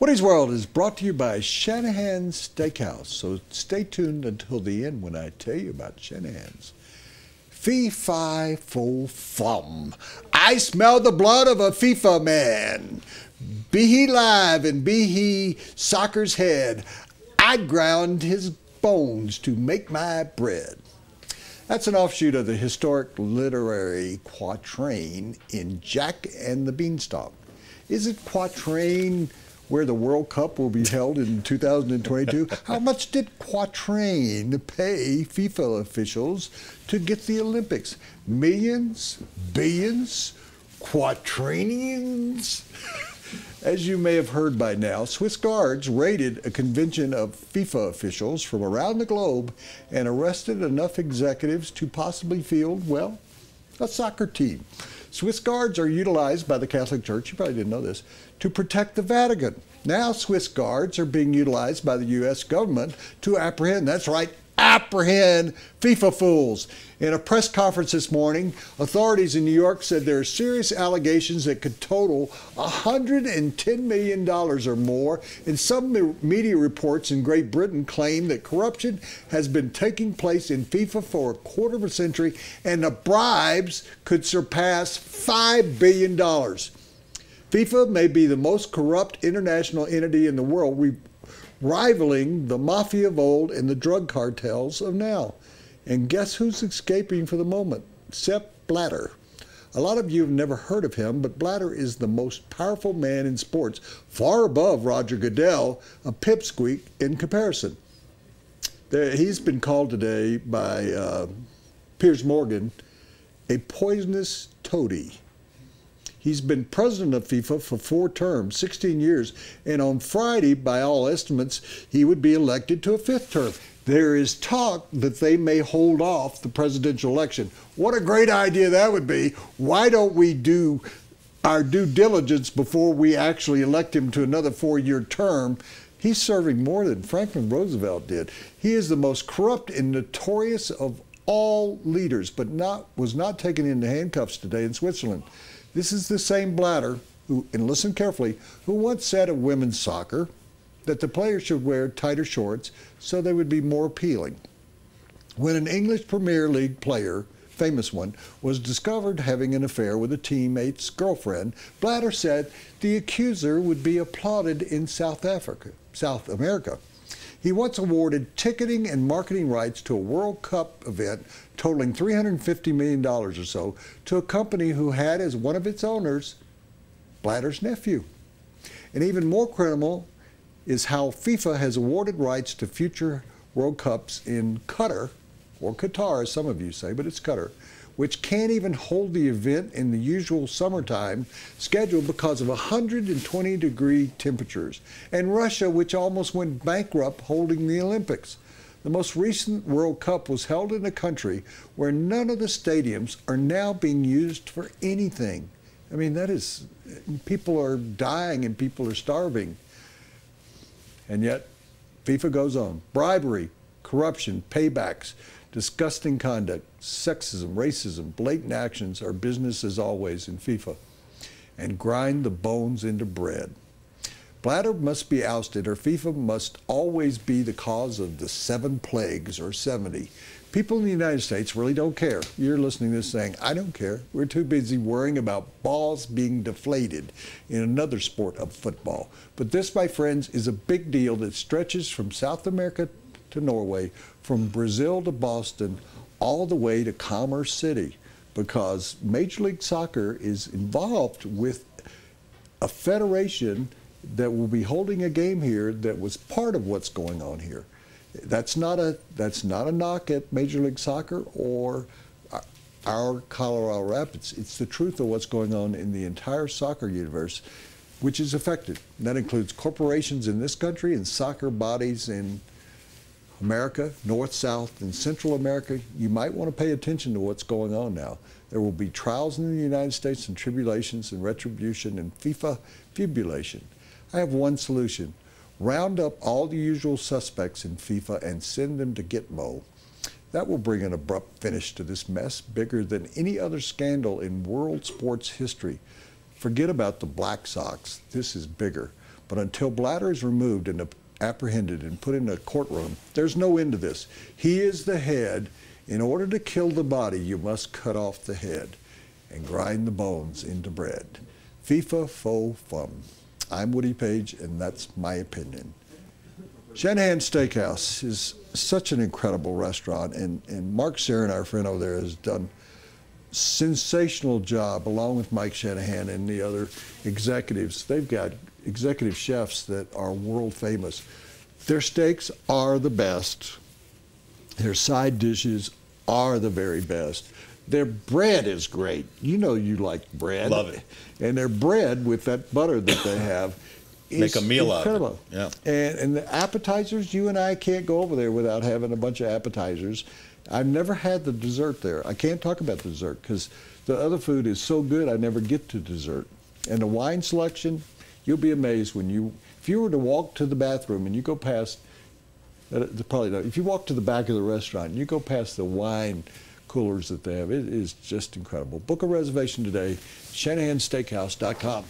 Woody's World is brought to you by Shanahan's Steakhouse, so stay tuned until the end when I tell you about Shanahan's. Fee, fi, fo, fum. I smell the blood of a FIFA man. Be he live and be he soccer's head, I ground his bones to make my bread. That's an offshoot of the historic literary quatrain in Jack and the Beanstalk. Is it quatrain where the World Cup will be held in 2022? How much did quatrain pay FIFA officials to get the Olympics? Millions? Billions? Quatrainians? As you may have heard by now, Swiss guards raided a convention of FIFA officials from around the globe and arrested enough executives to possibly field, well, a soccer team. Swiss guards are utilized by the Catholic Church, you probably didn't know this, to protect the Vatican. Now Swiss guards are being utilized by the U.S. government to apprehend, that's right, apprehend FIFA fools. In a press conference this morning, authorities in New York said there are serious allegations that could total $110 million or more, and some media reports in Great Britain claim that corruption has been taking place in FIFA for a quarter of a century, and the bribes could surpass $5 billion. FIFA may be the most corrupt international entity in the world, rivaling the mafia of old and the drug cartels of now. And guess who's escaping for the moment? Sepp Blatter. A lot of you have never heard of him, but Blatter is the most powerful man in sports, far above Roger Goodell, a pipsqueak in comparison. He's been called today by Piers Morgan a poisonous toady. He's been president of FIFA for 4 terms, 16 years, and on Friday, by all estimates, he would be elected to a 5th term. There is talk that they may hold off the presidential election. What a great idea that would be. Why don't we do our due diligence before we actually elect him to another 4-year term? He's serving more than Franklin Roosevelt did. He is the most corrupt and notorious of all leaders, but was not taken into handcuffs today in Switzerland. This is the same Blatter who, and listen carefully, who once said of women's soccer that the players should wear tighter shorts so they would be more appealing. When an English Premier League player, famous one, was discovered having an affair with a teammate's girlfriend, Blatter said the accuser would be applauded in South America. He once awarded ticketing and marketing rights to a World Cup event totaling $350 million or so to a company who had as one of its owners Blatter's nephew. And even more criminal is how FIFA has awarded rights to future World Cups in Qatar, or Qatar as some of you say, but it's Qatar, which can't even hold the event in the usual summertime schedule because of 120-degree temperatures, and Russia, which almost went bankrupt holding the Olympics. The most recent World Cup was held in a country where none of the stadiums are now being used for anything. I mean, that is, people are dying and people are starving. And yet, FIFA goes on. Bribery, corruption, paybacks, disgusting conduct, sexism, racism, blatant actions are business as always in FIFA, and grind the bones into bread. Blatter must be ousted, or FIFA must always be the cause of the 7 plagues, or 70. People in the United States really don't care. You're listening to this saying, I don't care. We're too busy worrying about balls being deflated in another sport of football. But this, my friends, is a big deal that stretches from South America to Norway, from Brazil to Boston, all the way to Commerce City, because Major League Soccer is involved with a federation that will be holding a game here that was part of what's going on here. That's not a knock at Major League Soccer or our Colorado Rapids. It's the truth of what's going on in the entire soccer universe, which is affected. And that includes corporations in this country and soccer bodies in America, North, South, and Central America. You might want to pay attention to what's going on now. There will be trials in the United States and tribulations and retribution and FIFA fibulation. I have one solution. Round up all the usual suspects in FIFA and send them to Gitmo. That will bring an abrupt finish to this mess, bigger than any other scandal in world sports history. Forget about the Black Sox. This is bigger. But until Blatter is removed and apprehended and put in a courtroom, there's no end to this. He is the head. In order to kill the body, you must cut off the head and grind the bones into bread. FIFA faux fum. I'm Woody Paige, and that's my opinion. Shanahan Steakhouse is such an incredible restaurant, and Mark Sarin, our friend over there, has done a sensational job, along with Mike Shanahan and the other executives. They've got executive chefs that are world famous. Their steaks are the best. Their side dishes are the very best. Their bread is great. You know you like bread. Love it. And their bread with that butter that they have is make a meal incredible. out of it. Yeah. And the appetizers, you and I can't go over there without having a bunch of appetizers. I've never had the dessert there. I can't talk about the dessert because the other food is so good I never get to dessert. And the wine selection, you'll be amazed if you were to walk to the bathroom and you go past, probably not, if you walk to the back of the restaurant and you go past the wine coolers that they have, it is just incredible. Book a reservation today, shanahansteakhouse.com.